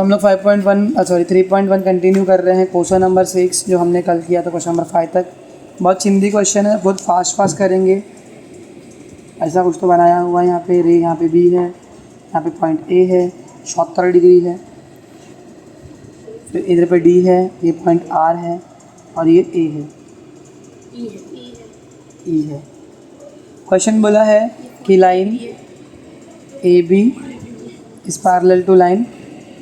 तो हम लोग 3.1 कंटिन्यू कर रहे हैं क्वेश्चन नंबर 6 जो हमने कल किया था क्वेश्चन नंबर 5 तक। बहुत चिंदी क्वेश्चन है, बहुत फास्ट करेंगे। ऐसा कुछ तो बनाया हुआ है यहाँ पे, रे यहाँ पे बी है, यहाँ पे पॉइंट ए है, 76 डिग्री है, फिर इधर पे डी है, ये पॉइंट आर है और ये ए है, ई है। क्वेश्चन बोला है कि लाइन ए बी इस पैरेलल टू लाइन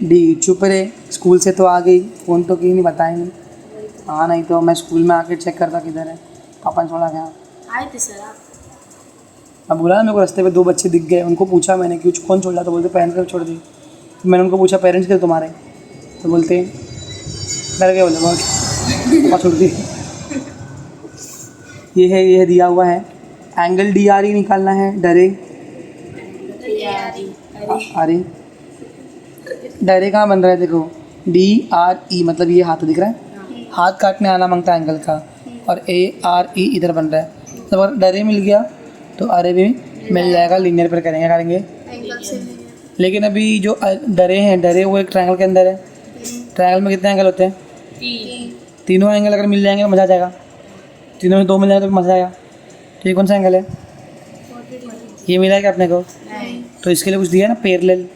डी। चुप रहे, स्कूल से तो आ गई, फ़ोन तो की नहीं, बताएंगे। हाँ, नहीं तो मैं स्कूल में आके चेक करता किधर है, पापा ने छोड़ा क्या आए थे सर आप? अब बोला ना मेरे को रास्ते पे 2 बच्चे दिख गए, उनको पूछा मैंने कि कौन छोड़ रहा, तो बोलते पेरेंट्स ने छोड़ दी। तो मैंने उनको पूछा पेरेंट्स के तुम्हारे, तो बोलते डर गए, बोले बहुत पापा छोड़ दी। ये दिया हुआ है, एंगल डी आर ई निकालना है। डरे अरे डरे कहाँ बन रहा है, देखो डी आर ई मतलब ये हाथ दिख रहा है, हाथ काटने आना मांगता है एंगल का, और ए आर ई इधर बन रहा है। तो अगर डरे मिल गया तो अरे भी मिल जाएगा, लीनियर पर करेंगे। लेकिन अभी जो डरे वो एक ट्रायंगल के अंदर है। ट्रायंगल में कितने एंगल होते हैं? 3 एंगल अगर मिल जाएंगे तो मज़ा आ जाएगा, तीनों में 2 मिल जाएगा तो मज़ा आएगा। तो ये कौन सा एंगल है? ये मिला है क्या अपने को? तो इसके लिए कुछ दिया है ना, पैरेलल।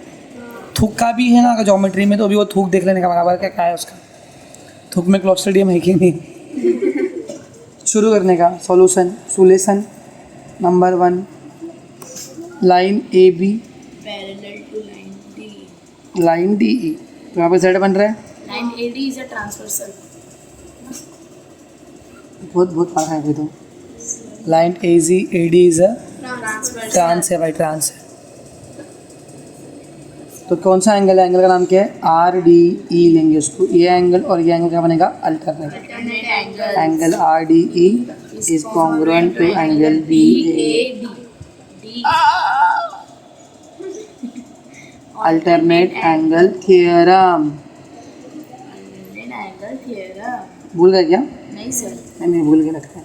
थूक का भी है ना अगर ज्योमेट्री में, तो अभी वो थूक देख लेने का बराबर क्या है उसका। थूक में क्लॉस्ट्रिडियम है कि नहीं? शुरू करने का solution number 1, line A B parallel to line D. Line D E, तो यहाँ पे जेड बन रहा है। Line AD is a transversal. बहुत पास है तो। Line A D is a transversal trans है भाई, ट्रांस है। तो कौन सा एंगल है? एंगल का नाम क्या है? आर डी ई लेंगे उसको। ये एंगल और ये एंगल क्या बनेगा? Alternate angle. Angle R D E is congruent to angle B A. Alternate angle theorem. Angle theorem. भूल गए क्या? नहीं सर। नहीं भूल के लगता है।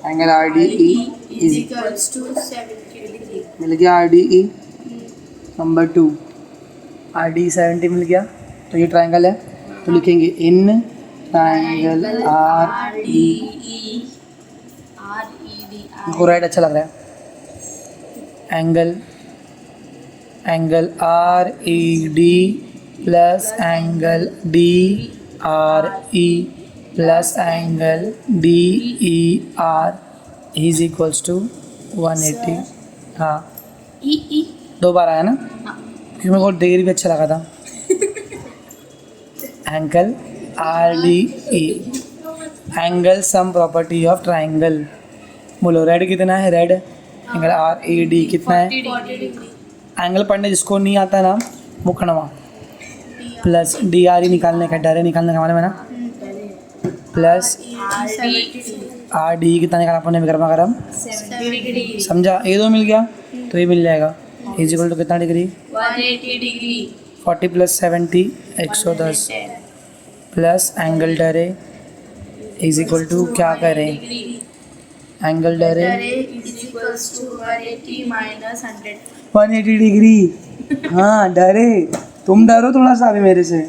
Angle R D E is equals to 70 degree. मिल गया R D E. Number 2, R D 70 मिल गया, तो ये ट्रायंगल है, तो लिखेंगे in triangle R D E. को राइट अच्छा लग रहा है। Angle R E D plus angle D R E plus angle D E R is equals to 180। हाँ, ई 2 बार आया ना, क्योंकि मेरे को डिग्री भी अच्छा लगा था। Angle R D E, angle sum property of triangle. बोलो रेड कितना है? Red angle R E D कितना है? 40 डिग्री। एंगल पढ़ने जिसको नहीं आता ना वो खड़वा, प्लस डी आर ई निकालने का, डरे निकालने का मालूम है ना, प्लस आर डी कितना निकाला अपने गर्मा गर्म 70 डिग्री। समझा? ये 2 मिल गया तो ये मिल जाएगा, इज इक्वल टू कितना degree? 180 degree. 40 plus 70 110 plus angle डरे इज इक्वल टू क्या करें? एंगल डरे is equals to 180 minus 100। 180 degree. हाँ डरे, तुम डरो थोड़ा सा अभी मेरे से। Is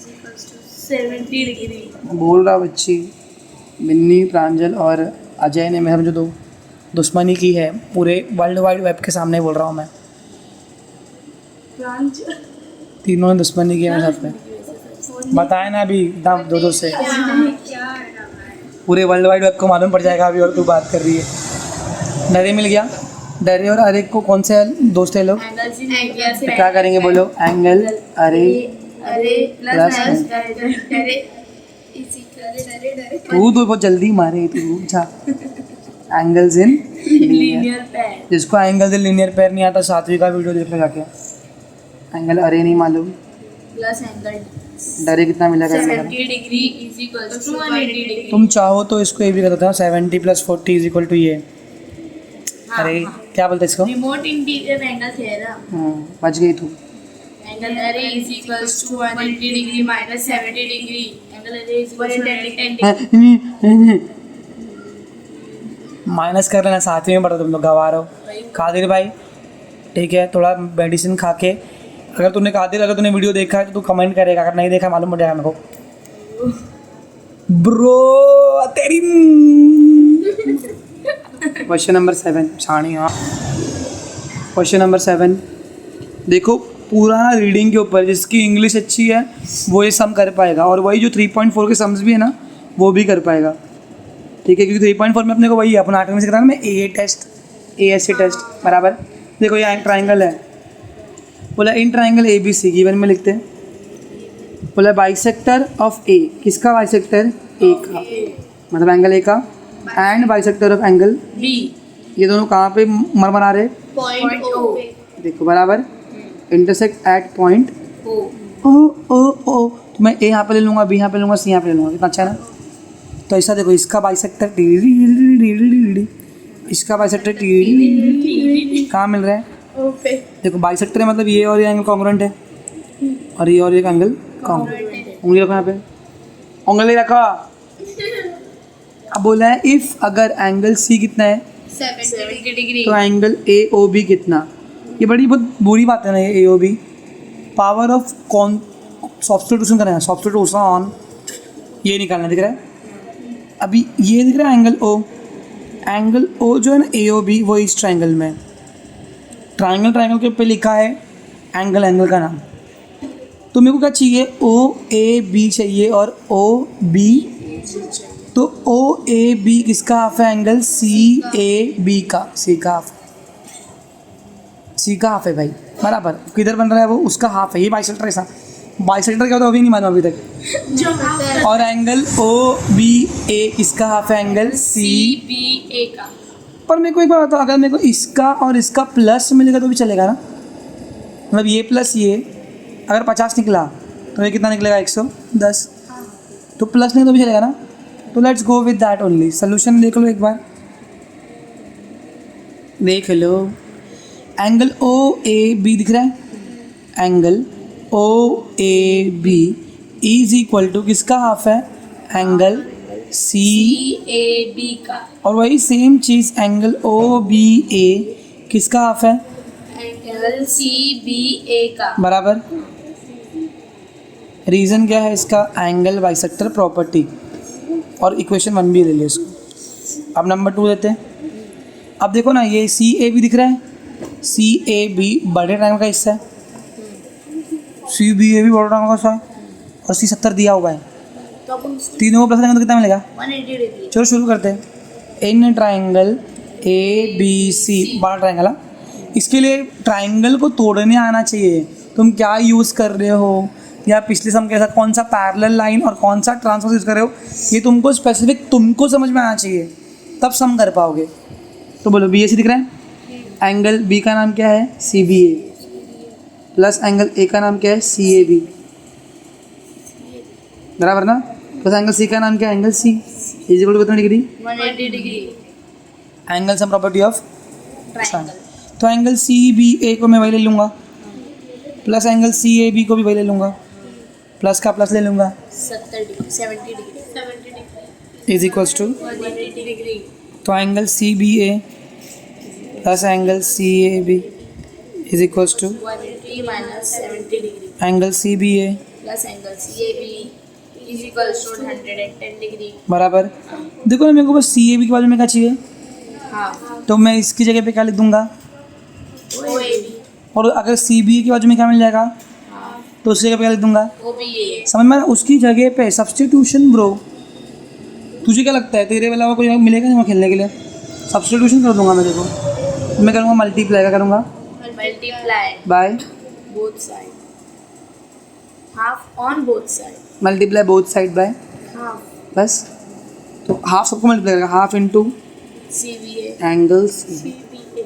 equals to 70 degree. बोल रहा बच्ची बिन्नी, प्रांजल और अजय ने मेरे जो दुश्मनी की है पूरे वर्ल्ड वाइड वेब के सामने बोल रहा हूँ मैं। तीनों ने दुश्मनी की है मेरे साथ में। बताए ना अभी दाम 2-2 से, पूरे वर्ल्ड वाइड वेब को मालूम पड़ जाएगा अभी, और तू बात कर रही है। डरे मिल गया। डरे और अरे को कौन से दोस्त है लोग? तो क्या करेंगे बोलो? एंगल अरे प्लस तू तो बहुत जल्दी मारे तू। अच्छा, एंगल्स इन लीनियर पेयर। जिसको एंगल से लीनियर पेयर नहीं आता 7वीं का वीडियो देख लो जाके। एंगल अरे नहीं मालूम, प्लस एंगल डरे कितना मिलेगा? 70 degree is equals to 180 degree. तुम चाहो तो इसको ये भी कर सकते हो, 70 प्लस 40 इज इक्वल टू ये। अरे क्या बोलते इसको? Remote interior angle theorem. बच गई तू। Angle R is equals to 180 degree minus 70 degree. Angle R is equals to 10 degree. Minus कर लेना, 7वीं में पढ़ो तुम लोग, गवार हो। कादिर भाई ठीक है, थोड़ा मेडिसिन खा के अगर तूने कहा अगर तूने वीडियो देखा है तो तू कमेंट करेगा, अगर नहीं देखा मालूम पड़ जाएगा मेरे को। ब्रो तेरी क्वेश्चन नंबर 7 छाणी। हाँ क्वेश्चन नंबर 7 देखो, पूरा रीडिंग के ऊपर, जिसकी इंग्लिश अच्छी है वो ये सम कर पाएगा, और वही जो 3.4 के सम्स भी है ना वो भी कर पाएगा, ठीक है, क्योंकि 3.4 में अपने को वही है अपना 8वीं में से कराना में ए टेस्ट ASC टेस्ट बराबर। देखो यहाँ एक ट्राइंगल है, बोला इन ट्राइंगल ABC गिवन में लिखते हैं, बोला बाइसेक्टर ऑफ ए, किसका बाइसेक्टर? ए का, मतलब एंगल ए का, and bisector of angle B ये दोनों कहाँ पे मर आ रहे? point O देखो बराबर, इंटरसेक्ट एट पॉइंट O ओ तो मैं ए यहाँ पे ले लूँगा, बी यहाँ पे लूँगा, सी यहाँ पे ले लूँगा, कितना अच्छा है ना। तो ऐसा देखो, इसका बाइसेक्टर इसका बाइसेक्टर कहाँ मिल रहा है? O पे देखो बाइसेक्टर है मतलब ये और ये एंगल कॉन्ग्रुएंट है, और ये और ये एंगल कॉन्ग्रुएंट है। उंगली रखो यहाँ पे, उंगली रखो। अब बोला है इफ अगर एंगल सी कितना है 70 degree तो एंगल AOB कितना। ये बड़ी बहुत बुरी बात है ना ये AOB। पावर ऑफ कौन सब्स्टिट्यूशन करना है, सब्स्टिट्यूशन ये निकालना दिख रहा है। अभी ये दिख रहा है एंगल O जो है ना AOB वो इस ट्राइंगल में, ट्राइंगल के ऊपर लिखा है एंगल का नाम। तो मेरे को क्या चाहिए? OAB चाहिए और OB, तो OAB किसका हाफ है? एंगल CAB का, C का हाफ है भाई बराबर। किधर बन रहा है वो? उसका हाफ है, ये बाइसेक्टर। ऐसा बाइसेक्टर क्या होता है अभी नहीं मालूम अभी तक। जो होता है और एंगल OBA किसका हाफ है? एंगल CBA का। पर मेरे को एक बात बताओ, अगर मेरे को इसका और इसका प्लस मिलेगा तो भी चलेगा ना, मतलब ये प्लस ये अगर 50 निकला तो ये कितना निकलेगा? 110। तो प्लस नहीं तो भी चलेगा ना। तो let's go with that only. Solution देख लो एक बार, देख लो। एंगल OAB दिख रहा है, angle OAB is equal to किसका हाफ है? एंगल CAB का। और वही सेम चीज़ एंगल OBA किसका हाफ है? एंगल CBA का बराबर। रीज़न क्या है इसका? Angle bisector property. और इक्वेशन 1 भी ले लिया इसको। अब नंबर 2 देते हैं। अब देखो ना, ये CAB दिख रहा है, CAB बड़े ट्रायंगल का हिस्सा है, CBA भी बड़ा ट्रायंगल का हिस्सा है, और C 70 दिया हुआ है। तो अपन तीनों को प्लस करेंगे तो कितना मिलेगा? 180 डिग्री। चलो शुरू करते हैं। इन ट्राइंगल ABC बड़ा ट्राइंगल है, इसके लिए ट्राइंगल को तोड़ने आना चाहिए। तुम क्या यूज़ कर रहे हो, या पिछले सम के साथ कौन सा पैरेलल लाइन और कौन सा ट्रांसफर यूज़ कर रहे हो, ये तुमको स्पेसिफिक तुमको समझ में आना चाहिए, तब सम कर पाओगे। तो बोलो BAC दिख रहा है, एंगल B का नाम क्या है? CBA, प्लस एंगल A का नाम क्या है? CAB, बराबर ना। प्लस एंगल C का नाम क्या है? Angle C is equal to कितना degree? 180 degree. Angle sum property of triangle. तो एंगल CBA को मैं वही ले लूँगा, प्लस एंगल CAB को भी वही ले लूँगा, प्लस का प्लस ले लूँगा, 70 degree 70 degree is equals to. 180 degree. तो angle CBA plus angle CAB is equals to 180 minus 70 degree angle CBA plus angle CAB is equals to 110 degree. बराबर। देखो ना, मेरे को बस CAB के बाजू में क्या चाहिए, हाँ तो मैं इसकी जगह पे क्या लिख दूंगा? OAB। और अगर CBA के बाजू में क्या मिल जाएगा, हाँ तो उसकी जगह पे क्या लिख दूंगा? OBA। समझ में आ रहा? उसकी जगह पे सब्स्टिट्यूशन। ब्रो तुझे क्या लगता है तेरे अलावा कोई मिलेगा नहीं वहाँ खेलने के लिए? सब्स्टिट्यूशन कर दूंगा मैं। देखो मैं करूँगा मल्टीप्लाई, क्या करूँगा? Multiply by both side, half on both side, multiply both side by, half बस। तो हाफ सबको मल्टीप्लाई करेगा, half into CBA angle CBA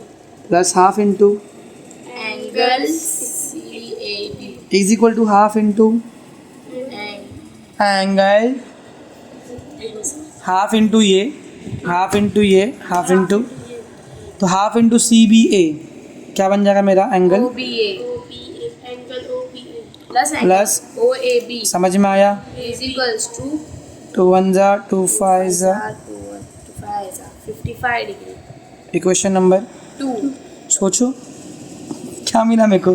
plus half into angle CAB is equal to half into angle, half into ये, half into ये, half into, तो half into CBA क्या बन जाएगा मेरा? Angle OBA angle OBA plus plus OAB समझ में आया? इज इक्वल्स टू 2 1 जा 2 5 जा 55 डिग्री। इक्वेशन नंबर 2 सोचो क्या मिला मेरे को?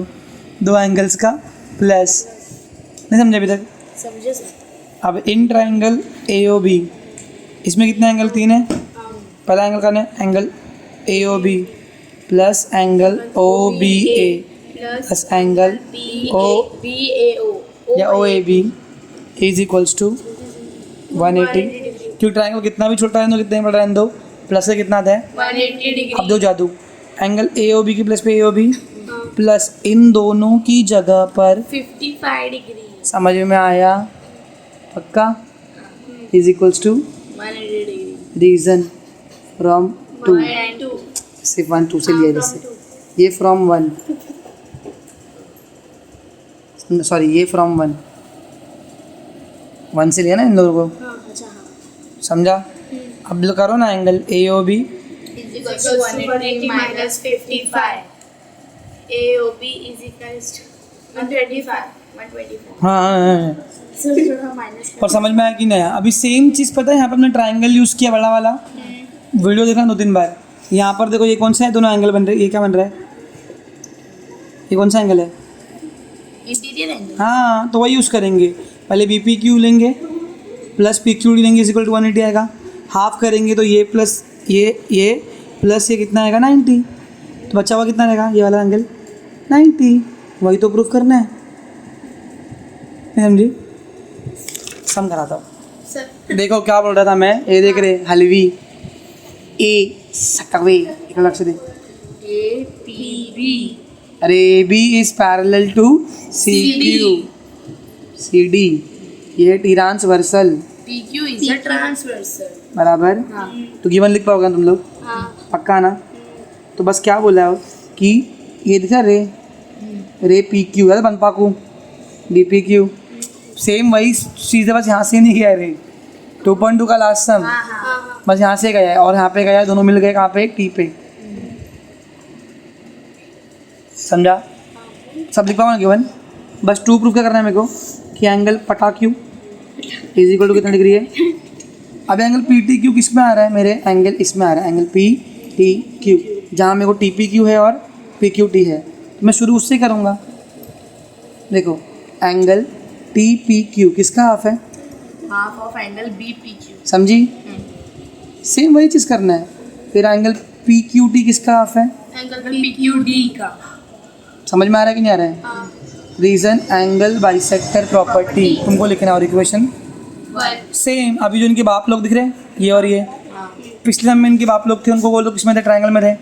दो एंगल्स का प्लस। नहीं समझे अभी तक? समझे सर। अब in triangle A O B, इसमें कितने एंगल? 3 है। पहला एंगल का angle A O B plus angle O B A plus angle O या O A B is equals to 180। क्यों ट्राइंगल कितना भी छोटा है तो कितने बड़ा रहने दो, प्लस से कितना आता है 180 डिग्री। अब दो जादू, एंगल ए ओ बी की प्लस पे ए ओ बी प्लस इन दोनों की जगह पर 55 डिग्री। समझ में आया? पक्का? Is equals to 180 degree. Reason from 2, 2 सिर्फ 1 2 से लिया जैसे ये फ्रॉम 1, सॉरी ये फ्रॉम 1 से लिया ना इन दोनों को, अच्छा हाँ। समझा? अब लो करो ना angle A O B is equals to 180 minus 55. AOB is equals to 125. 125. हाँ। So थोड़ा minus और समझ में आया कि नहीं? अभी सेम चीज़ पता है, यहाँ पर हमने ट्राइंगल यूज़ किया बड़ा वाला, वीडियो देखना 2-3 बार। यहाँ पर देखो ये कौन सा है, दोनों एंगल बन रहे हैं। ये क्या बन रहा है? ये कौन सा एंगल है? Interior angle. हाँ, तो वही यूज़ करेंगे। पहले बी पी क्यू लेंगे प्लस पी क्यू डी लेंगे, इज इक्वल टू 180 आएगा। हाफ करेंगे तो ये प्लस ये प्लस ये कितना आएगा 90, तो बचा हुआ कितना रहेगा? ये वाला एंगल 90। वही तो प्रूफ करना है, नहीं समझी? सम कराता हूँ। सर देखो क्या बोल रहा था मैं, ये देख रहे हलवी ए सकवे, एक अलग से दे। APB अरे A B is parallel to C Q, C D ये transversal PQ is a transversal। बराबर। हाँ तो गिवन लिख पाओगे ना तुम लोग? हाँ। पक्का ना? तो बस क्या बोला है कि ये दिखा रे पी क्यू है बन पाकू डी पी क्यू, सेम वही चीज़ है, बस यहाँ से नहीं गया है रे। 2.2 का लास्ट सम हाँ बस यहाँ से गया है और यहाँ पे गया है, दोनों मिल गए कहाँ पे? टी पे। समझा? सब लिख पाओ गिवन। बस 2 प्रूफ क्या करना है मेरे को कि एंगल पटा क्यू इज इक्वल टू कितना डिग्री है। अब एंगल पी टी क्यू किस में आ रहा है मेरे? एंगल इसमें आ रहा है, एंगल पी टी क्यू, जहाँ मेरे को टी पी क्यू है और पी क्यू टी है। तो मैं शुरू उससे करूँगा। देखो एंगल टी पी क्यू किसका हाफ है? Half of angle BPQ। समझी? सेम वही चीज़ करना है। फिर एंगल पी क्यू टी किसका हाफ है? एंगल PQD का। समझ में आ रहा है कि नहीं आ रहा है? हाँ रीजन एंगल बाइसेक्टर प्रॉपर्टी तुमको लिखना है और इक्वेशन 1। सेम। अभी जो इनके बाप लोग दिख रहे हैं ये और ये, हाँ पिछले समय इनके बाप लोग थे, उनको वो लोग किसमें थे? ट्रायंगल में थे,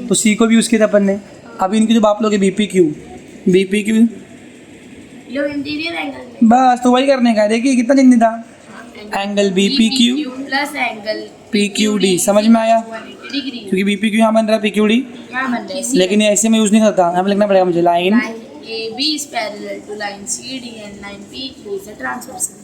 तो सी को भी यूज़ किया था अपन ने। अभी इनके जो बाप लोग है बी पी क्यू लो इंटीरियर एंगल में। बस तो वही करने का है। देखिए कितना चिन्ह था, angle B P Q plus angle P Q D. समझ में आया? 180 डिग्री। क्योंकि बी पी क्यू यहाँ बन रहा है, पी क्यू डी, यहाँ बन रहा है। लेकिन ये ऐसे में यूज़ नहीं करता, यहाँ पे लिखना पड़ेगा मुझे line Line AB is parallel to line CD and line PQ is a transversal।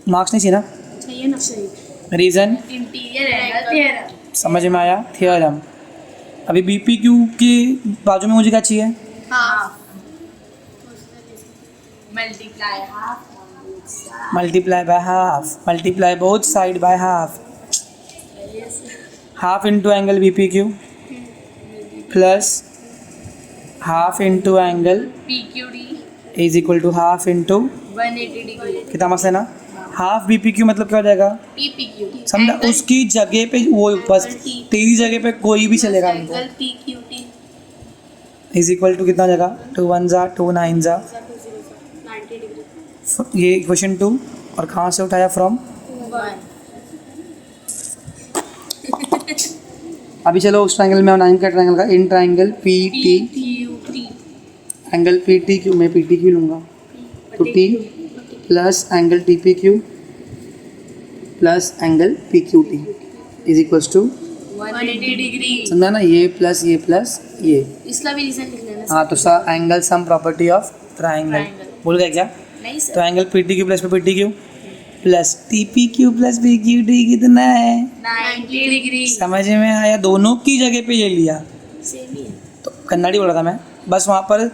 Marks नहीं चाहिए ना? चाहिए ना? सही। Reason interior angle theorem. समझ में आया? थियरम। अभी बी पी क्यू के बाजू में मुझे क्या चाहिए? Half multiply half multiply by half, multiply both side by half, half into angle B P Q plus half into angle PQD is equal to half into 180 degree. कितना मस्त है ना? हाफ बी पी क्यू मतलब क्या हो जाएगा? PPQ समझा? उसकी जगह पे वो बस तेरी जगह पे कोई भी चलेगा हमको। Angle PQT is equal to कितना हो जाएगा? 2 1 जा 2 9 जा 90 डिग्री। ये इक्वेशन 2 और कहाँ से उठाया? फ्रॉम 1। अभी चलो उस ट्रायंगल में 9 का ट्रायंगल का in triangle P T PQT angle P T Q, मैं पी टी क्यू लूँगा तो T plus angle T P Q plus angle P Q T is equals to 180 degree. समझा ना? ये प्लस ये। इसका भी रीजन लिख लेना। हाँ, तो angle sum property of triangle. Triangle। भूल गए क्या? नहीं तो sir. Angle P T Q plus P T Q plus T P Q plus P Q T कितना है? 90 डिग्री। समझ में आया? दोनों की जगह पे ये लिया। सेम ही है। तो कन्नाडी बोल रहा था मैं, बस वहाँ पर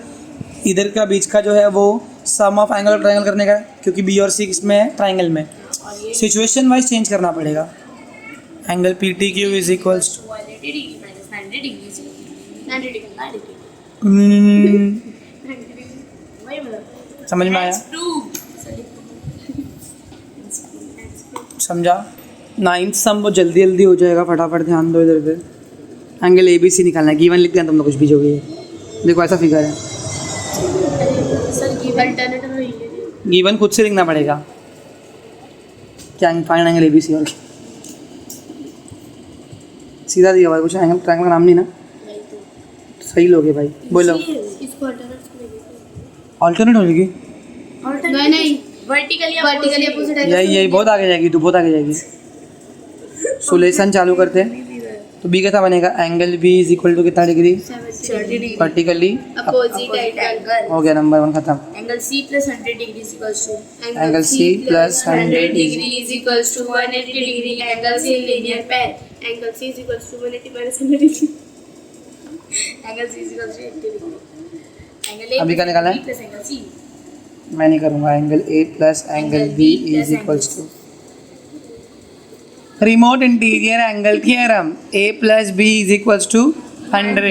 इधर का बीच का जो है वो सम ऑफ एंगल और ट्रायंगल करने का है, क्योंकि बी और सी किसमें है? ट्रायंगल में। और ये सिचुएशन वाइज चेंज करना पड़ेगा। Angle P T Q is equals 180 degree minus 90 degree. 90 degree, 90 degree. वही मतलब समझ में आया? That's true. समझा? 9th सम वो जल्दी जल्दी हो जाएगा, फटाफट ध्यान दो इधर पे। एंगल ए बी सी निकालना है, गिवन लिख दिया तुम लोग कुछ भी जो भी है। देखो ऐसा फिगर है, सर गिवन अल्टरनेटिव नहीं है। गिवन खुद से लिखना पड़ेगा। क्या find angle A B C, और सीधा दिया भाई, कुछ एंगल ट्रायंगल का नाम नहीं ना, सही लोगे भाई, बोलो। इसको अल्टरनेट ऑल्टरनेट हो जाएगी, नहीं वर्टिकली अपोजिट है। यही बहुत आगे जाएगी, तू बहुत आगे जाएगी। सोल्यूशन चालू करते हैं। तो बी कैसा बनेगा, angle B is equal to कितना degree, 70 degree vertically, opposite angle. हो गया नंबर 1 खत्म। Angle C plus 100 degree is equals to angle C plus 100 degree is equals to 180 degree. Angle C in linear pair. Angle C is equals to 180 minus 100 degree. Angle C is equals to 80 degree. Angle A अभी क्या निकाला है? B plus angle C. मैं नहीं करूँगा, angle A plus angle B is equals to remote interior angle theorem, A plus B is equals to 100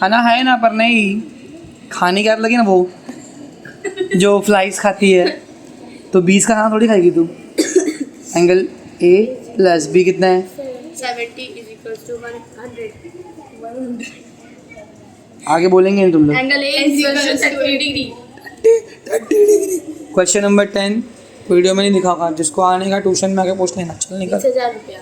है ना, है ना, पर नहीं खाने की आदत लगी ना वो जो फ्लाइज खाती है, तो 20 का खाना थोड़ी खाएगी तू। एंगल ए प्लस बी कितना है, 70 is equals to 100. आगे बोलेंगे नहीं तुम लोग। Angle A is equals to 30 degree. Question number 10 video में नहीं दिखा होगा, जिसको आने का ट्यूशन में आके पूछ लेना। चल निकल। 20,000 रुपया।